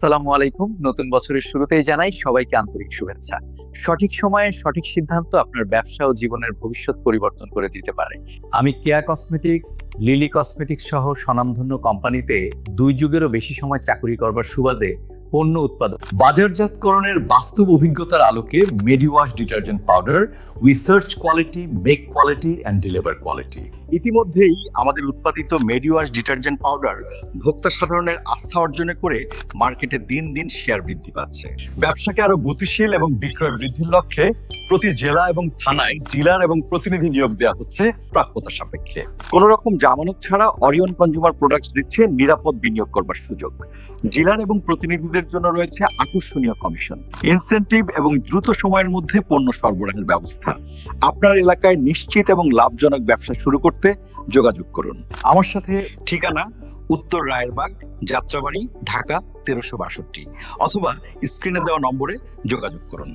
আসসালামু আলাইকুম। নতুন বছরের শুরুতেই জানাই সবাইকে আন্তরিক শুভেচ্ছা। সঠিক সময়ে সঠিক সিদ্ধান্ত আপনার ব্যবসা ও জীবনের ভবিষ্যৎ পরিবর্তন করে দিতে পারে। আমি কেয়া কসমেটিক্স, লিলি কসমেটিক্স সহ স্বনামধন্য কোম্পানিতে 2 যুগেরও বেশি সময় চাকরি করবার সুবাদে পণ্য উৎপাদন বাজারজাতকরণের বাস্তব অভিজ্ঞতার আলোকে Mediwash detergent powder, we search quality, make quality and deliver quality. ইতিমধ্যেই আমাদের উৎপাদিত মেডিওয়াশ ডিটারজেন্ট পাউডার ভোক্তা সাধারণের আস্থা অর্জনে করে মার্কেটে দিন দিন শেয়ার বৃদ্ধি পাচ্ছে। ব্যবসাকে আরো গতিশীল এবং বিক্রয় বৃদ্ধির লক্ষ্যে প্রতি জেলা এবং থানায় ডিলার এবং প্রতিনিধি নিয়োগ দেওয়া হচ্ছে প্রাপ্যতা সাপেক্ষে। কোনো রকম জামানত ছাড়া অরিয়ন কনজিউমার প্রোডাক্টস দিচ্ছে নিরাপদ বিনিয়োগ করবার সুযোগ। ডিলার এবং প্রতিনিধিদের জন্য রয়েছে আকর্ষণীয় কমিশন, ইনসেনটিভ এবং দ্রুত সময়ের মধ্যে পণ্য সরবরাহের ব্যবস্থা। আপনার এলাকায় নিশ্চিত এবং লাভজনক ব্যবসা শুরু করতে যোগাযোগ করুন আমার সাথে। ঠিকানা উত্তর রায়েরবাগ, যাত্রাবাড়ি, ঢাকা 1362, অথবা স্ক্রিনে দেওয়া নম্বরে যোগাযোগ করুন।